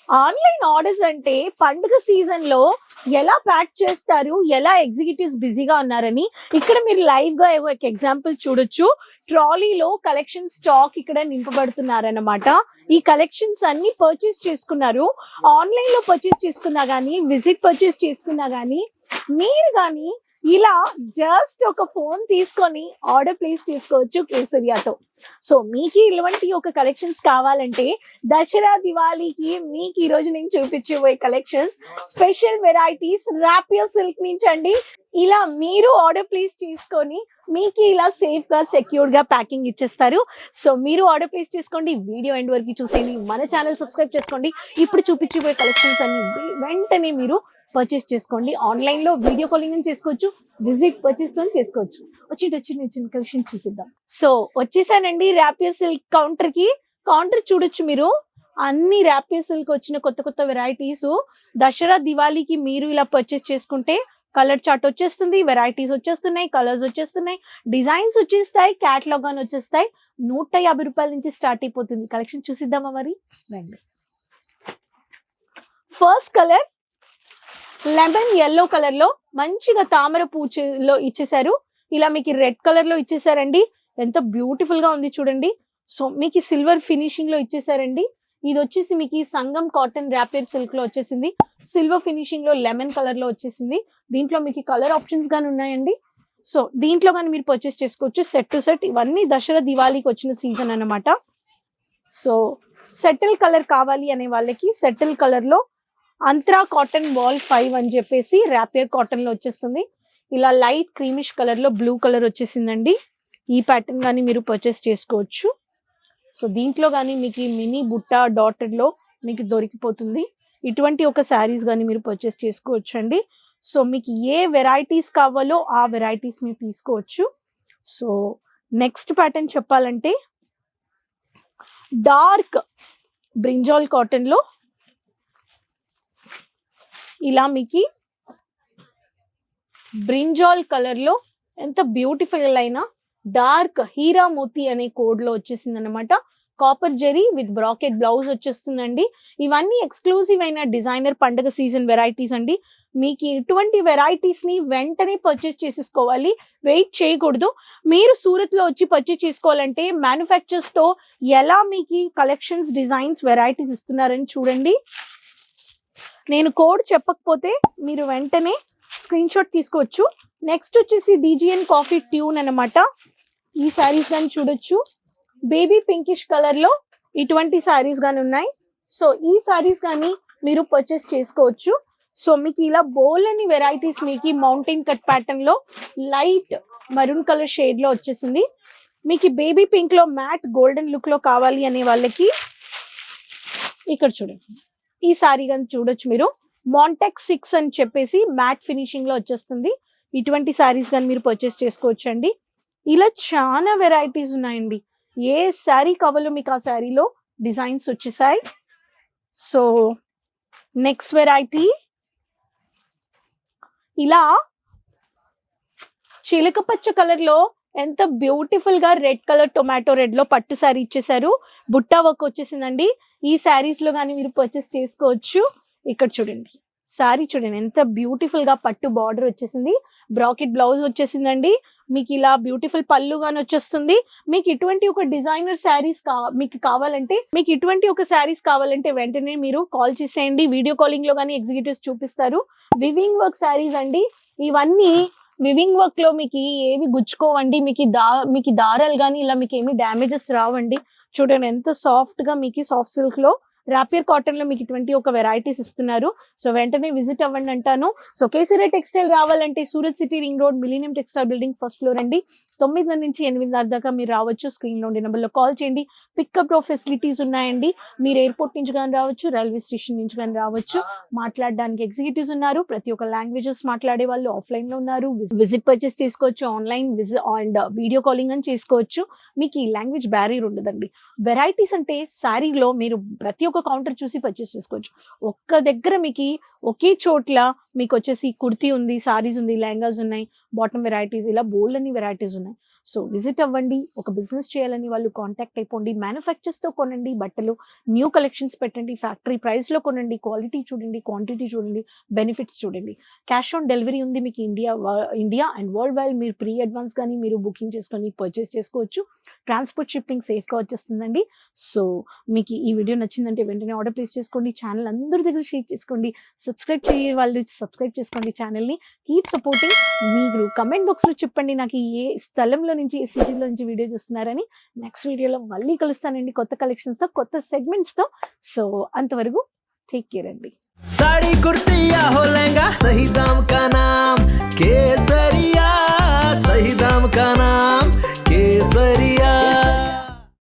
Online orders అంటే పండుగ season లో ఎలా ప్యాక్ చేస్తారు, ఎలా ఎగ్జిక్యూటివ్స్ బిజీగా ఉన్నారని ఇక్కడ మీరు లైవ్ గా ఒక ఎగ్జాంపుల్ చూడొచ్చు. ట్రాలీలో కలెక్షన్ స్టాక్ ఇక్కడ నింపబడుతున్నారన్నమాట. ఈ కలెక్షన్స్ అన్ని పర్చేస్ చేసుకున్నారు. ఆన్లైన్ లో పర్చేస్ చేసుకున్నా గానీ, విజిట్ పర్చేస్ చేసుకున్నా గానీ, మీరు కానీ ఇలా జస్ట్ ఒక ఫోన్ తీసుకొని ఆర్డర్ ప్లేస్ చేసుకోవచ్చు కేసరియాతో. సో మీకు ఇలాంటి ఒక కలెక్షన్స్ కావాలంటే దసరా దివాళీకి మీకు ఈ రోజు నేను చూపించబోయే కలెక్షన్స్ స్పెషల్ వెరైటీస్ రాపియర్ సిల్క్ నుంచి అండి. ఇలా మీరు ఆర్డర్ ప్లేస్ చేసుకొని మీకు ఇలా సేఫ్ గా సెక్యూర్ గా ప్యాకింగ్ ఇచ్చేస్తారు. సో మీరు ఆర్డర్ ప్లేస్ చేసుకోండి, వీడియో ఎండ్ వరకు చూసేయండి, మన ఛానల్ సబ్స్క్రైబ్ చేసుకోండి. ఇప్పుడు చూపించబోయే కలెక్షన్స్ అన్ని వెంటనే మీరు పర్చేస్ చేసుకోండి. ఆన్లైన్ లో వీడియో కాలింగ్ చేసుకోవచ్చు, విజిట్ పర్చేస్ చేసుకోవచ్చు. వచ్చి కలెక్షన్ చూసిద్దాం. సో వచ్చేసానండి రాపియర్ సిల్క్ కౌంటర్ కి. కౌంటర్ చూడొచ్చు మీరు, అన్ని రాపియర్ సిల్క్ వచ్చిన కొత్త కొత్త వెరైటీస్. దసరా దివాళీకి మీరు ఇలా పర్చేస్ చేసుకుంటే కలర్ చార్ట్ వచ్చేస్తుంది, వెరైటీస్ వచ్చేస్తున్నాయి, కలర్స్ వచ్చేస్తున్నాయి, డిజైన్స్ వచ్చేస్తాయి, క్యాటలాగ్ అని వచ్చేస్తాయి. 150 రూపాయల నుంచి స్టార్ట్ అయిపోతుంది. కలెక్షన్ చూసిద్దామా మరి? రండి. First colour lemon yellow colour లో మంచిగా తామర పూచలో ఇచ్చేసారు. ఇలా మీకు రెడ్ కలర్ లో ఇచ్చేసారండి. ఎంత బ్యూటిఫుల్ గా ఉంది చూడండి. సో మీకు సిల్వర్ ఫినిషింగ్ లో ఇచ్చేసారండి. ఇది వచ్చేసి మీకు సంగం కాటన్ ర్యాపియర్ సిల్క్ లో వచ్చేసింది. సిల్వర్ ఫినిషింగ్ లో లెమన్ కలర్ లో వచ్చేసింది. దీంట్లో మీకు కలర్ ఆప్షన్స్ గానీ ఉన్నాయండి. సో దీంట్లో కానీ మీరు పర్చేస్ చేసుకోవచ్చు సెట్ టు సెట్. ఇవన్నీ దసరా దివాళీకి వచ్చిన సీజన్ అన్నమాట. సో సెటిల్ కలర్ కావాలి అనే వాళ్ళకి సెటిల్ కలర్ లో అంత్రా కాటన్ వాల్ 5 అని చెప్పేసి ర్యాపియర్ కాటన్ లో వచ్చేస్తుంది. ఇలా లైట్ క్రీమిష్ కలర్ లో బ్లూ కలర్ వచ్చేసిందండి. ఈ ప్యాటర్న్ కానీ మీరు పర్చేస్ చేసుకోవచ్చు. సో దీంట్లో కానీ మీకు మినీ బుట్ట డాటెడ్ లో మీకు దొరికిపోతుంది. ఇటువంటి ఒక శారీస్ కానీ మీరు పర్చేస్ చేసుకోవచ్చు అండి. సో మీకు ఏ వెరైటీస్ కావాలో ఆ వెరైటీస్ మీరు తీసుకోవచ్చు. సో నెక్స్ట్ ప్యాటర్న్ చెప్పాలంటే డార్క్ బ్రింజాల్ కాటన్ లో ఇలా మీకు బ్రింజాల్ కలర్ లో ఎంత బ్యూటిఫుల్ అయినా డార్క్ హీరా మోతి అనే కోడ్ లో వచ్చేసింది అనమాట. Copper zari with bracket blouse వచ్చేస్తుందండి. ఇవన్నీ ఎక్స్క్లూజివ్ అయిన డిజైనర్ పండుగ సీజన్ వెరైటీస్ అండి. మీకు ఇటువంటి వెరైటీస్ ని వెంటనే పర్చేస్ చేసేసుకోవాలి, వెయిట్ చేయకూడదు. మీరు సూరత్ లో వచ్చి పర్చేస్ చేసుకోవాలంటే మ్యానుఫ్యాక్చర్స్ తో ఎలా మీకు కలెక్షన్స్ డిజైన్స్ వెరైటీస్ ఇస్తున్నారని చూడండి. నేను కోడ్ చెప్పకపోతే మీరు వెంటనే స్క్రీన్ షాట్ తీసుకోవచ్చు. నెక్స్ట్ వచ్చేసి డిజిఎన్ కాఫీ ట్యూన్ అనమాట. ఈ శారీస్ కానీ చూడొచ్చు. బేబీ పింకిష్ కలర్ లో ఇటువంటి శారీస్ కానీ ఉన్నాయి. సో ఈ శారీస్ కానీ మీరు పర్చేస్ చేసుకోవచ్చు. సో మీకు ఇలా బోల్ అని వెరైటీస్ మీకు మౌంటైన్ కట్ ప్యాటర్న్ లో లైట్ మరూన్ కలర్ షేడ్ లో వచ్చేసింది. మీకు బేబీ పింక్ లో మ్యాట్ గోల్డెన్ లుక్ లో కావాలి అనే వాళ్ళకి ఇక్కడ చూడండి. ఈ సారీ కానీ చూడొచ్చు మీరు. మాంటెక్ 6 అని చెప్పేసి మ్యాట్ ఫినిషింగ్ లో వచ్చేస్తుంది. ఇటువంటి సారీస్ కానీ మీరు పర్చేస్ చేసుకోవచ్చు అండి. ఇలా చాలా వెరైటీస్ ఉన్నాయండి. ఏ శారీ కావాలో మీకు ఆ శారీలో డిజైన్స్ వచ్చేసాయి. సో నెక్స్ట్ వెరైటీ ఇలా చిలక పచ్చ కలర్ లో ఎంత బ్యూటిఫుల్ గా రెడ్ కలర్ టొమాటో రెడ్ లో పట్టు శారీ ఇచ్చేసారు. బుట్టా వర్క్ వచ్చేసిందండి. ఈ శారీస్ లో కానీ మీరు పర్చేస్ చేసుకోవచ్చు. ఇక్కడ చూడండి శారీ చూడండి ఎంత బ్యూటిఫుల్ గా పట్టు బార్డర్ వచ్చేసింది. బ్రాకెట్ బ్లౌజ్ వచ్చేసిందండి. మీకు ఇలా బ్యూటిఫుల్ పళ్ళు గాని వచ్చేస్తుంది. మీకు ఇటువంటి ఒక డిజైనర్ శారీస్ మీకు ఇటువంటి ఒక శారీస్ కావాలంటే వెంటనే మీరు కాల్ చేసేయండి. వీడియో కాలింగ్ లో కానీ ఎగ్జిక్యూటివ్స్ చూపిస్తారు. వివింగ్ వర్క్ శారీస్ అండి. ఇవన్నీ వివింగ్ వర్క్ లో మీకు ఏవి గుచ్చుకోవండి. మీకు దారాలు కానీ ఇలా మీకు ఏమి డ్యామేజెస్ రావండి. చూడండి ఎంత సాఫ్ట్ గా మీకు సాఫ్ట్ సిల్క్ లో రాపియర్ కాటన్ లో మీకు ఇటువంటి ఒక వెరైటీస్ ఇస్తున్నారు. సో వెంటనే విజిట్ అవ్వండి అంటాను. సో కేసరియా టెక్స్టైల్ రావాలంటే Surat city ring road millennium textile building first floor అండి. 9 నుంచి 8 దాకా మీరు రావచ్చు. స్క్రీన్ లో ఉండే నెంబర్ లో కాల్ చేయండి. పికప్ డ్రాప్ ఫెసిలిటీస్ ఉన్నాయండి. మీరు ఎయిర్పోర్ట్ నుంచి కానీ రావచ్చు, రైల్వే స్టేషన్ నుంచి కానీ రావచ్చు. మాట్లాడడానికి ఎగ్జిక్యూటివ్స్ ఉన్నారు. ప్రతి ఒక్క లాంగ్వేజెస్ మాట్లాడే వాళ్ళు ఆఫ్లైన్ లో ఉన్నారు. విజిట్ పర్చేస్ చేసుకోవచ్చు, ఆన్లైన్ అండ్ వీడియో కాలింగ్ అని చేసుకోవచ్చు. మీకు ఈ లాంగ్వేజ్ బ్యారియర్ ఉండదండి. వెరైటీస్ అంటే శారీలో మీరు ప్రతి ఒక్క కౌంటర్ చూసి పర్చేస్ చేసుకోవచ్చు. ఒక్క దగ్గర మీకు ఒకే చోట్ల మీకు వచ్చేసి కుర్తీ ఉంది, సారీస్ ఉంది, లెహంగాస్ ఉన్నాయి, బాటమ్ వెరైటీస్, ఇలా బోల్డ్ అన్ని వెరైటీస్ ఉన్నాయి. సో విజిట్ అవ్వండి. ఒక బిజినెస్ చేయాలని వాళ్ళు కాంటాక్ట్ అయిపోండి. మ్యానుఫ్యాక్చర్స్తో కొనండి బట్టలు, న్యూ కలెక్షన్స్ పెట్టండి, ఫ్యాక్టరీ ప్రైస్లో కొనండి, క్వాలిటీ చూడండి, క్వాంటిటీ చూడండి, బెనిఫిట్స్ చూడండి. క్యాష్ ఆన్ డెలివరీ ఉంది మీకు ఇండియా అండ్ వరల్డ్ వైడ్. మీరు ప్రీ అడ్వాన్స్ కానీ మీరు బుకింగ్ చేసుకొని పర్చేస్ చేసుకోవచ్చు. ట్రాన్స్పోర్ట్ షిప్పింగ్ సేఫ్గా వచ్చేస్తుందండి. సో మీకు ఈ వీడియో నచ్చిందంటే వెంటనే ఆర్డర్ ప్లేస్ చేసుకోండి. ఛానల్ అందరి దగ్గర షేర్ చేసుకోండి. సబ్స్క్రైబ్ చేయ వాళ్ళు సబ్స్క్రైబ్ చేసుకోండి ఛానల్ని. Keep supporting. మీరు కమెంట్ బాక్స్లో చెప్పండి నాకు ఏ స్థలంలో నుంచి, ఏ సిటీలో నుంచి వీడియో చూస్తున్నారని. నెక్స్ట్ వీడియోలో మళ్ళీ కలుస్తానండి కొత్త కలెక్షన్స్తో, కొత్త సెగ్మెంట్స్తో. సో అంతవరకు టేక్ కేర్ అండి. साड़ी कुर्ती या हो लहंगा, सही दाम का नाम केसरिया, सही दाम का नाम